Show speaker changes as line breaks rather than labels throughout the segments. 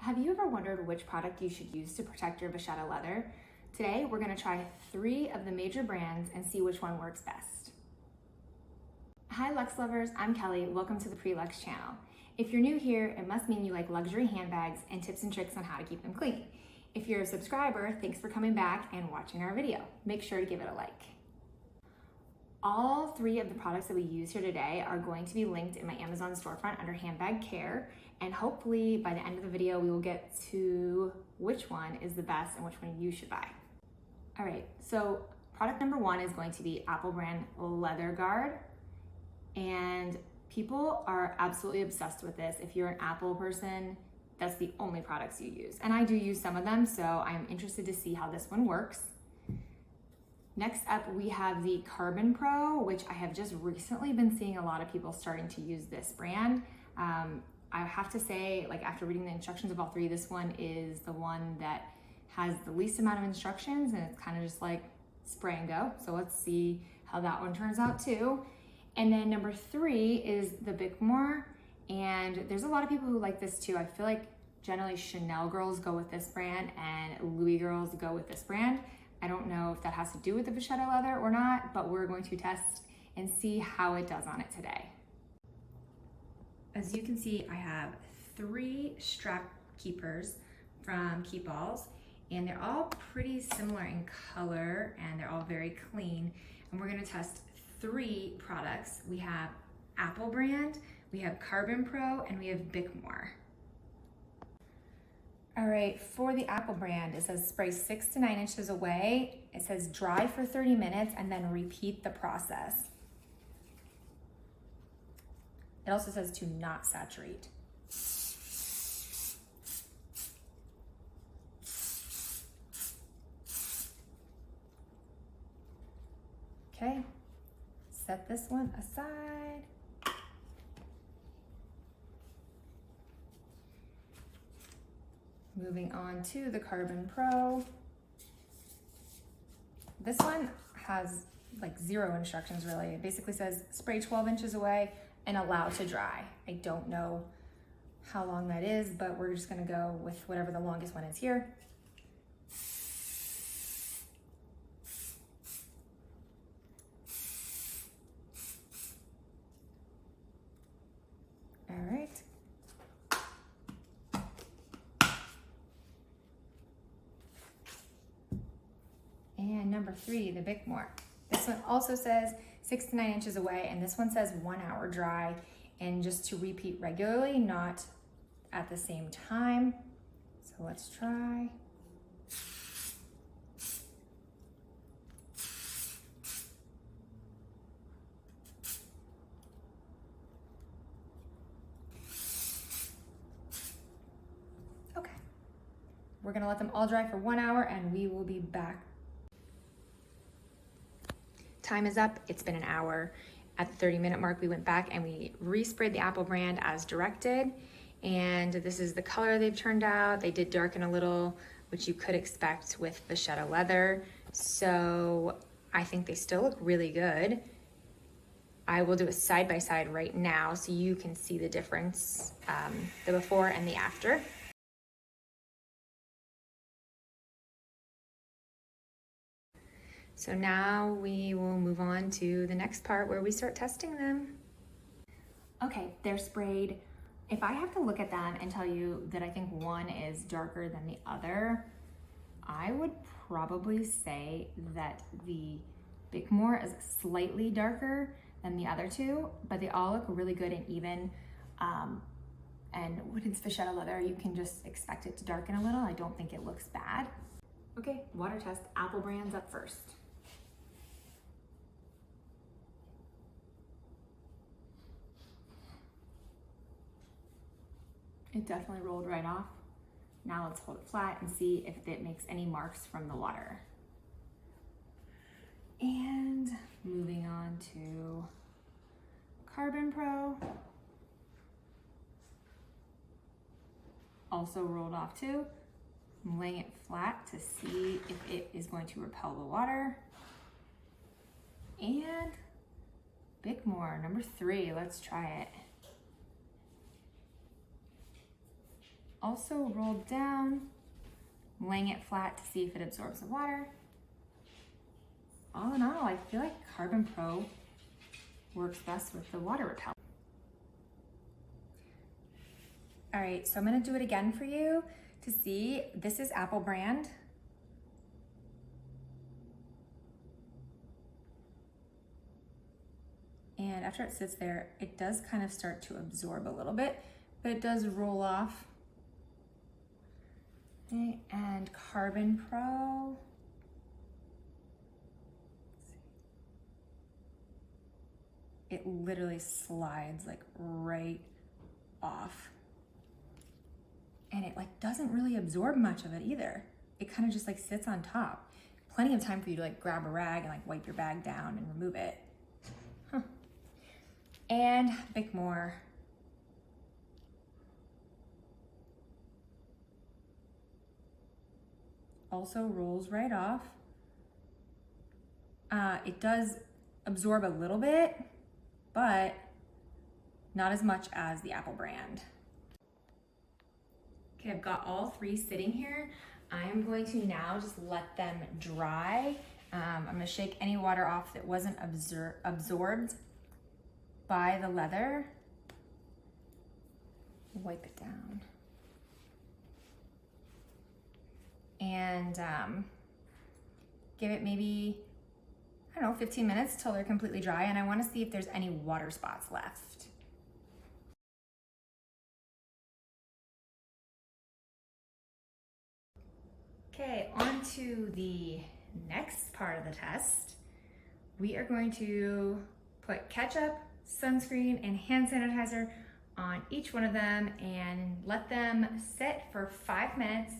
Have you ever wondered which product you should use to protect your vachetta leather? Today, we're going to try 3 of the major brands and see which one works best. Hi Luxe lovers, I'm Kelly. Welcome to the Pre-Luxe channel. If you're new here, it must mean you like luxury handbags and tips and tricks on how to keep them clean. If you're a subscriber, thanks for coming back and watching our video. Make sure to give it a like. All 3 of the products that we use here today are going to be linked in my Amazon storefront under handbag care, and hopefully by the end of the video we will get to which one is the best and which one you should buy. All right, so product number 1 is going to be Apple brand leather guard, and people are absolutely obsessed with this. If you're an Apple person, that's the only products you use, and I do use some of them, so I'm interested to see how this one works. Next up, we have the Carbon Pro, which I have just recently been seeing a lot of people starting to use this brand. I have to say, like, after reading the instructions of all 3, this one is the one that has the least amount of instructions, and it's kind of just like spray and go. So let's see how that one turns out too. And then number 3 is the Bickmore, and there's a lot of people who like this too. I feel like generally Chanel girls go with this brand and Louis girls go with this brand. I don't know if that has to do with the vachetta leather or not, but we're going to test and see how it does on it today. As you can see, I have 3 strap keepers from Keepalls, and they're all pretty similar in color and they're all very clean. And we're gonna test 3 products. We have Apple brand, we have Carbon Pro, and we have Bickmore. All right, for the Apple brand, it says spray 6 to 9 inches away. It says dry for 30 minutes and then repeat the process. It also says to not saturate. Okay, set this one aside. Moving on to the Carbon Pro. This one has like 0 instructions really. It basically says spray 12 inches away and allow to dry. I don't know how long that is, but we're just gonna go with whatever the longest one is here. All right. And number 3, the Bickmore. This one also says 6 to 9 inches away, and this one says 1 hour dry, and just to repeat regularly, not at the same time. So let's try. Okay. We're gonna let them all dry for 1 hour and we will be back. Time is up, it's been an hour. At the 30-minute mark, we went back and we resprayed the Apple brand as directed. And this is the color they've turned out. They did darken a little, which you could expect with vachetta leather. So I think they still look really good. I will do a side-by-side right now so you can see the difference, the before and the after. So now we will move on to the next part where we start testing them. Okay, they're sprayed. If I have to look at them and tell you that I think one is darker than the other, I would probably say that the Bickmore is slightly darker than the other 2, but they all look really good and even. And when it's vachetta leather, you can just expect it to darken a little. I don't think it looks bad. Okay, water test, Apple brands up first. It definitely rolled right off. Now let's hold it flat and see if it makes any marks from the water. And moving on to Carbon Pro. Also rolled off too. I'm laying it flat to see if it is going to repel the water. And Bickmore, number 3, let's try it. also rolled down, laying it flat to see if it absorbs the water. All in all, I feel like Carbon Pro works best with the water repellent. All right, so I'm gonna do it again for you to see. This is Apple brand. And after it sits there, it does kind of start to absorb a little bit, but it does roll off. Okay, and Carbon Pro. It literally slides like right off. And it like doesn't really absorb much of it either. It kind of just like sits on top. Plenty of time for you to like grab a rag and like wipe your bag down and remove it. Huh. And Bickmore. Also rolls right off. It does absorb a little bit, but not as much as the Apple brand. Okay, I've got all three sitting here. I am going to now just let them dry. I'm gonna shake any water off that wasn't absorbed by the leather. Wipe it down. And give it maybe, I don't know, 15 minutes till they're completely dry, and I wanna see if there's any water spots left. Okay, on to the next part of the test. We are going to put ketchup, sunscreen, and hand sanitizer on each one of them and let them sit for 5 minutes,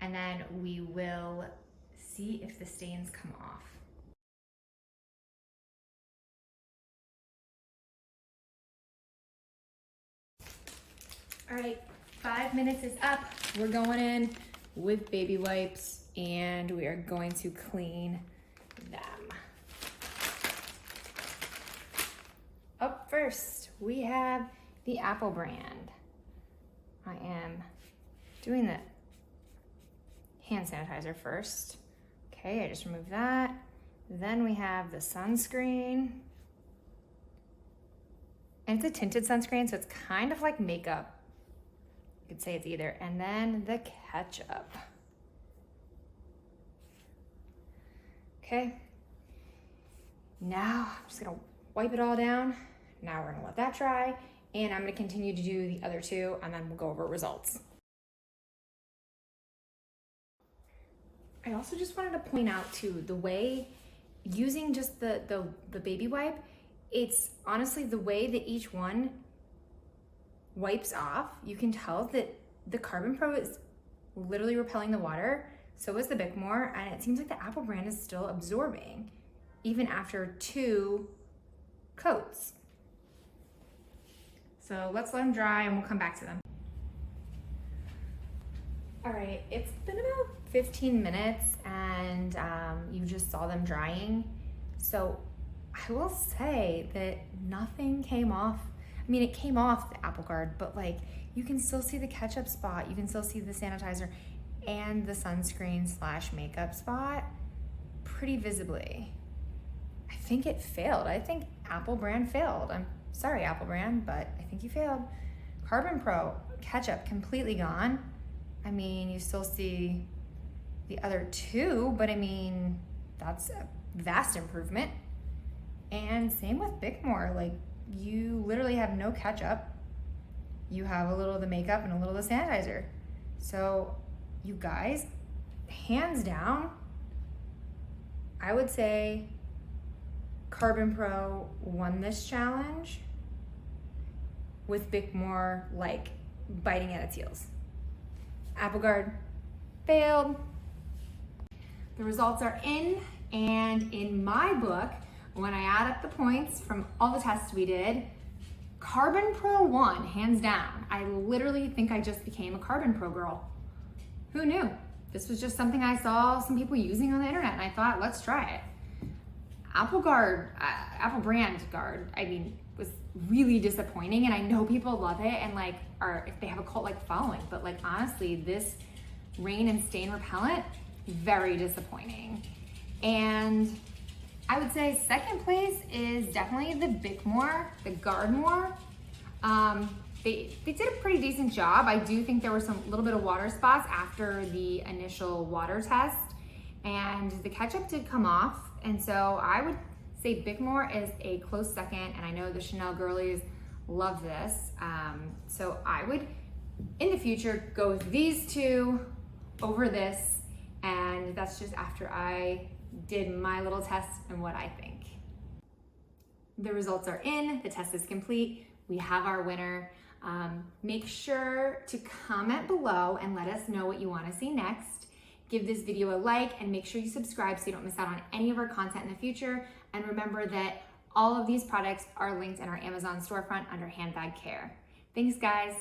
and then we will see if the stains come off. All right, 5 minutes is up. We're going in with baby wipes and we are going to clean them. Up first, we have the Apple brand. I am doing the hand sanitizer first. Okay, I just removed that. Then we have the sunscreen. And it's a tinted sunscreen, so it's kind of like makeup. You could say it's either. And then the ketchup. Okay. Now I'm just gonna wipe it all down. Now we're gonna let that dry, and I'm gonna continue to do the other two, and then we'll go over results. I also just wanted to point out too, the way using just the baby wipe, it's honestly the way that each one wipes off, you can tell that the Carbon Pro is literally repelling the water. So is the Bickmore, and it seems like the Apple brand is still absorbing even after 2 coats. So let's let them dry and we'll come back to them. All right, it's been about 15 minutes and you just saw them drying. So I will say that nothing came off. I mean, it came off the Apple Guard, but like you can still see the ketchup spot. You can still see the sanitizer and the sunscreen / makeup spot pretty visibly. I think it failed. I think Apple brand failed. I'm sorry, Apple brand, but I think you failed. Carbon Pro, ketchup completely gone. I mean, you still see the other 2, but I mean, that's a vast improvement. And same with Bickmore, like you literally have no ketchup. You have a little of the makeup and a little of the sanitizer. So you guys, hands down, I would say Carbon Pro won this challenge with Bickmore like biting at its heels. Apple Guard failed. The results are in, and in my book, when I add up the points from all the tests we did, Carbon Pro won, hands down. I literally think I just became a Carbon Pro girl. Who knew? This was just something I saw some people using on the internet, and I thought, let's try it. Apple brand guard, I mean, was really disappointing, and I know people love it and like if they have a cult-like following, but like honestly, this rain and stain repellent, very disappointing. And I would say second place is definitely the Bickmore, the gard-More. They did a pretty decent job. I do think there were some little bit of water spots after the initial water test, and the ketchup did come off. And so I would say Bickmore is a close second, and I know the Chanel girlies love this. So I would, in the future, go with these two over this, and that's just after I did my little test and what I think. The results are in, the test is complete, we have our winner. Make sure to comment below and let us know what you want to see next. Give this video a like and make sure you subscribe so you don't miss out on any of our content in the future. And remember that all of these products are linked in our Amazon storefront under handbag care. Thanks, guys.